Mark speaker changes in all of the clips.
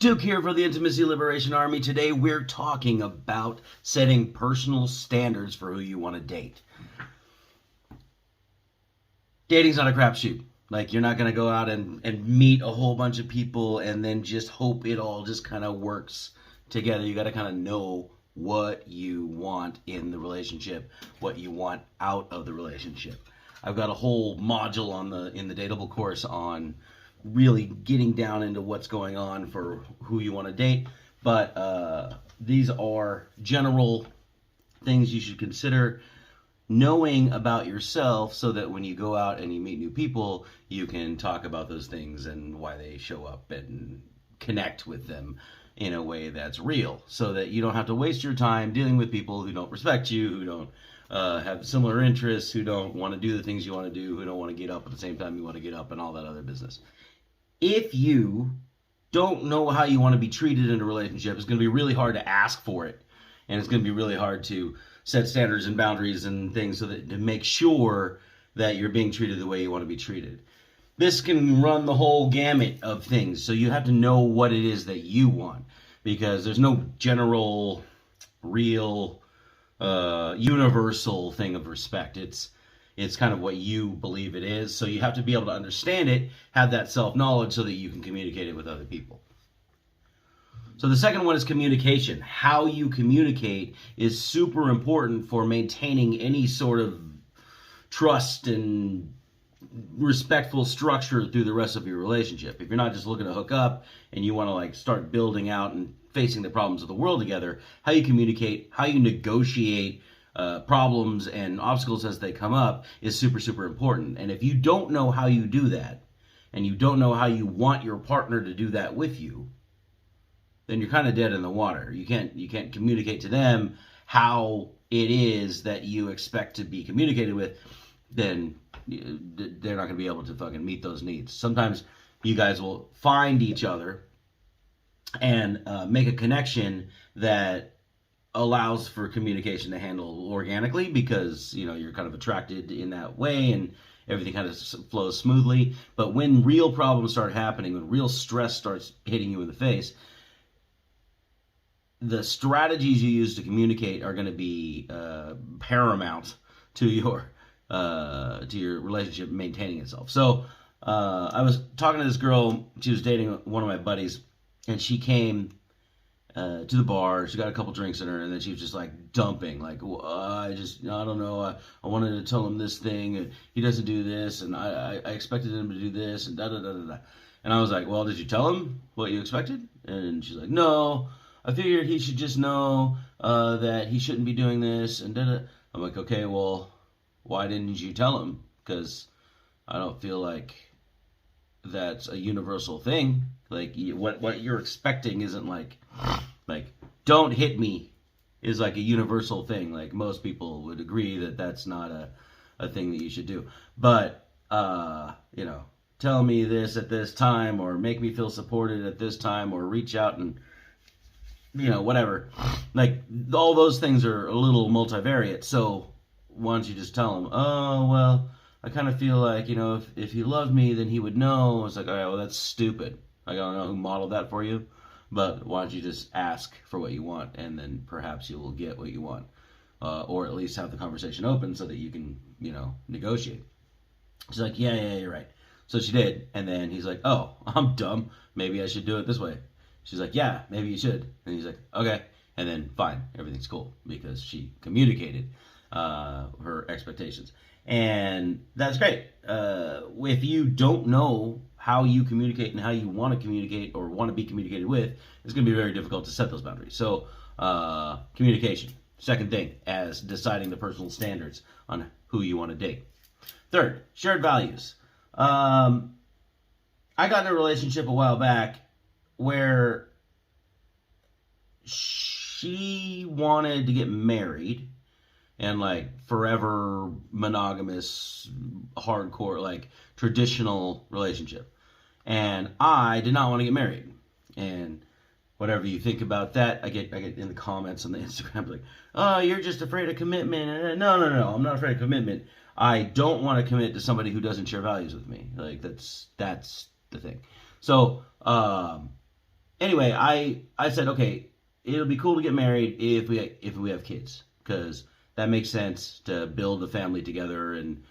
Speaker 1: Duke here for the Intimacy Liberation Army. Today we're talking about setting personal standards for who you want to date. Dating's not a crapshoot. Like, you're not going to go out and meet a whole bunch of people and then just hope it all just kind of works together. You got to kind of know what you want in the relationship, what you want out of the relationship. I've got a whole module in the Dateable course on really getting down into what's going on for who you want to date, but these are general things you should consider knowing about yourself so that when you go out and you meet new people, you can talk about those things and why they show up and connect with them in a way that's real, so that you don't have to waste your time dealing with people who don't respect you, who don't have similar interests, who don't want to do the things you want to do, who don't want to get up at the same time you want to get up, and all that other business. If you don't know how you want to be treated in a relationship, it's going to be really hard to ask for it. And it's going to be really hard to set standards and boundaries and things so that to make sure that you're being treated the way you want to be treated. This can run the whole gamut of things. So you have to know what it is that you want, because there's no general, real, universal thing of respect. It's kind of what you believe it is. So you have to be able to understand it, have that self-knowledge so that you can communicate it with other people. So the second one is communication. How you communicate is super important for maintaining any sort of trust and respectful structure through the rest of your relationship. If you're not just looking to hook up and you want to like start building out and facing the problems of the world together, how you communicate, how you negotiate problems and obstacles as they come up is super, super important. And if you don't know how you do that, and you don't know how you want your partner to do that with you, then you're kind of dead in the water. You can't communicate to them how it is that you expect to be communicated with. Then they're not going to be able to fucking meet those needs. Sometimes you guys will find each other and make a connection that allows for communication to handle organically, because you're kind of attracted in that way and everything kind of flows smoothly. But when real problems start happening, when real stress starts hitting you in the face, the strategies you use to communicate are going to be paramount to your relationship maintaining itself. So I was talking to this girl. She was dating one of my buddies, and she came to the bar. She got a couple drinks in her, and then she was just like dumping, like, I don't know, I wanted to tell him this thing, and he doesn't do this, and I expected him to do this, and da da da da da. And I was like, well, did you tell him what you expected? And she's like, no, I figured he should just know that he shouldn't be doing this, and da da. I'm like, okay, well, why didn't you tell him? Because I don't feel like that's a universal thing. Like, what you're expecting isn't like don't hit me is like a universal thing. Like, most people would agree that that's not a thing that you should do. But tell me this at this time, or make me feel supported at this time, or reach out and whatever. Like, all those things are a little multivariate. So why don't you just tell him, oh, well, I kind of feel like, if he loved me, then he would know. It's like, all right, well, that's stupid. I don't know who modeled that for you, but why don't you just ask for what you want, and then perhaps you will get what you want, or at least have the conversation open so that you can, negotiate. She's like, yeah, you're right. So she did, and then he's like, oh, I'm dumb. Maybe I should do it this way. She's like, yeah, maybe you should. And he's like, okay. And then fine, everything's cool, because she communicated her expectations. And that's great. If you don't know how you communicate and how you want to communicate or want to be communicated with, it's going to be very difficult to set those boundaries. So communication, second thing, as deciding the personal standards on who you want to date. Third, shared values. I got in a relationship a while back where she wanted to get married and like forever monogamous, hardcore, like traditional relationship. And I did not want to get married. And whatever you think about that, I get in the comments on the Instagram like, oh, you're just afraid of commitment. No, I'm not afraid of commitment. I don't want to commit to somebody who doesn't share values with me. Like, that's the thing. So anyway, I said, okay, it'll be cool to get married if we have kids, because that makes sense to build a family together and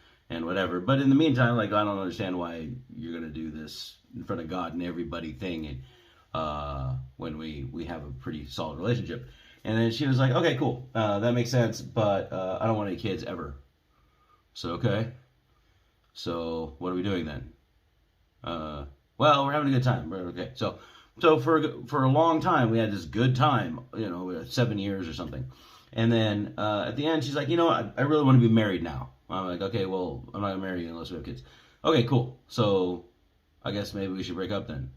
Speaker 1: whatever. But in the meantime, like, I don't understand why you're gonna do this in front of God and everybody thing, and when we have a pretty solid relationship. And then she was like, okay, cool, that makes sense, but I don't want any kids ever. So okay, so what are we doing then? Well, we're having a good time. Okay, so for a long time we had this good time, we had 7 years or something, and then at the end she's like, I really want to be married now. I'm like, okay, well, I'm not gonna marry you unless we have kids. Okay, cool. So I guess maybe we should break up then.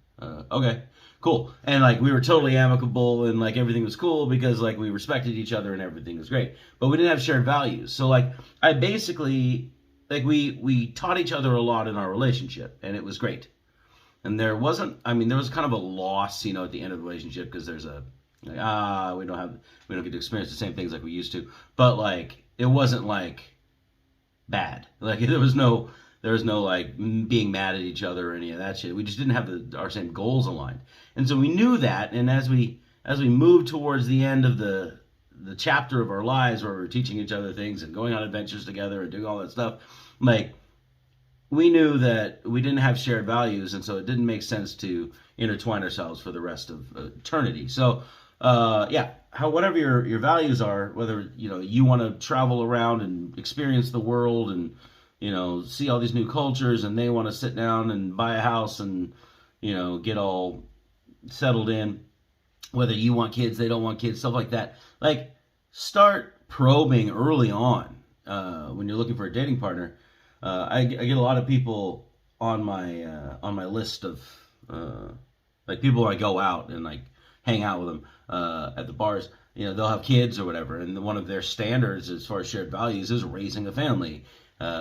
Speaker 1: Okay, cool. And like we were totally amicable and like everything was cool because like we respected each other and everything was great. But we didn't have shared values. So like I basically like we taught each other a lot in our relationship, and it was great. And there was kind of a loss, at the end of the relationship, because there's like, we don't get to experience the same things like we used to. But like it wasn't like bad. Like there was no like being mad at each other or any of that shit. We just didn't have our same goals aligned. And so we knew that, and as we moved towards the end of the chapter of our lives where we were teaching each other things and going on adventures together and doing all that stuff, like we knew that we didn't have shared values, and so it didn't make sense to intertwine ourselves for the rest of eternity. So whatever your values are, whether you want to travel around and experience the world and see all these new cultures, and they want to sit down and buy a house and get all settled in, whether you want kids, they don't want kids, stuff like that. Like, start probing early on when you're looking for a dating partner. I get a lot of people on my list of like people I go out and like hang out with them at the bars. They'll have kids or whatever, and one of their standards as far as shared values is raising a family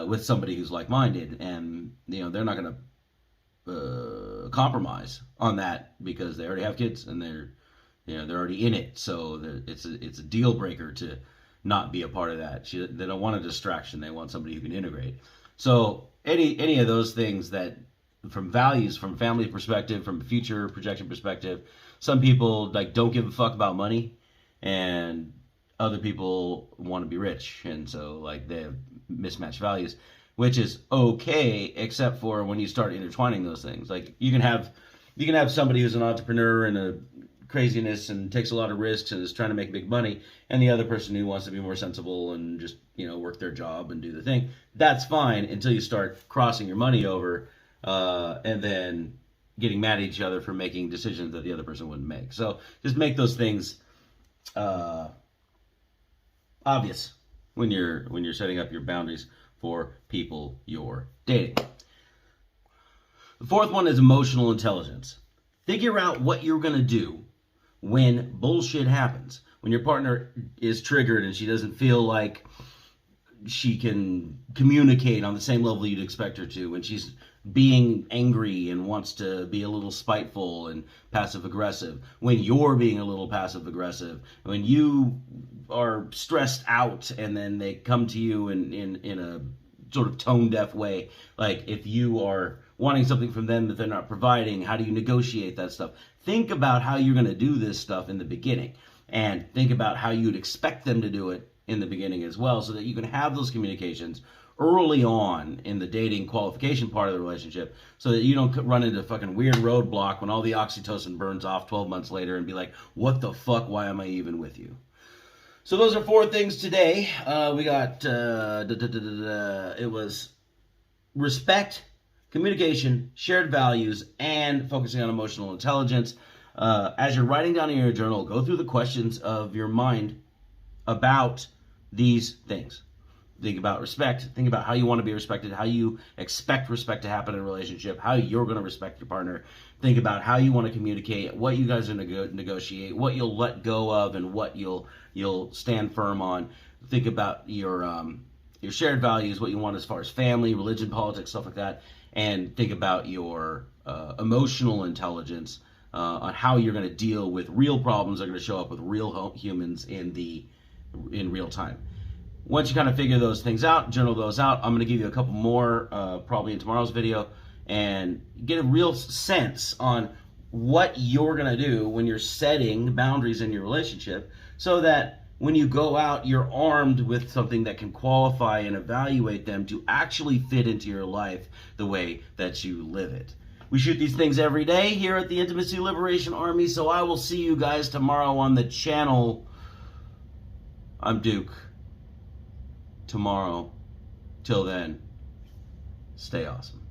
Speaker 1: with somebody who's like-minded, and they're not going to compromise on that because they already have kids and they're already in it. So it's a deal breaker to not be a part of that. They don't want a distraction. They want somebody who can integrate. So any of those things that, from values, from family perspective, from future projection perspective, some people like don't give a fuck about money, and other people want to be rich, and so like they have mismatched values, which is okay, except for when you start intertwining those things. Like you can have somebody who's an entrepreneur and a craziness and takes a lot of risks and is trying to make big money, and the other person who wants to be more sensible and just work their job and do the thing. That's fine until you start crossing your money over and then getting mad at each other for making decisions that the other person wouldn't make. So just make those things obvious when you're setting up your boundaries for people you're dating. The fourth one is emotional intelligence. Figure out what you're going to do when bullshit happens. When your partner is triggered and she doesn't feel like she can communicate on the same level you'd expect her to. When she's being angry and wants to be a little spiteful and passive aggressive. When you're being a little passive aggressive. When you are stressed out and then they come to you in a sort of tone deaf way. Like if you are wanting something from them that they're not providing, how do you negotiate that stuff? Think about how you're going to do this stuff in the beginning, and think about how you'd expect them to do it in the beginning as well, so that you can have those communications early on in the dating qualification part of the relationship, so that you don't run into a fucking weird roadblock when all the oxytocin burns off 12 months later and be like, what the fuck, why am I even with you? So those are 4 things today. We got, it was respect, communication, shared values, and focusing on emotional intelligence. As you're writing down in your journal, go through the questions of your mind about these things. Think about respect. Think about how you want to be respected, how you expect respect to happen in a relationship, how you're going to respect your partner. Think about how you want to communicate, what you guys are going to negotiate, what you'll let go of, and what you'll stand firm on. Think about your shared values, what you want as far as family, religion, politics, stuff like that. And think about your emotional intelligence on how you're going to deal with real problems that are going to show up with real humans in real time. Once you kind of figure those things out, journal those out, I'm going to give you a couple more probably in tomorrow's video, and get a real sense on what you're going to do when you're setting boundaries in your relationship, so that when you go out, you're armed with something that can qualify and evaluate them to actually fit into your life the way that you live it. We shoot these things every day here at the Intimacy Liberation Army, so I will see you guys tomorrow on the channel. I'm Duke. Tomorrow. Till then, stay awesome.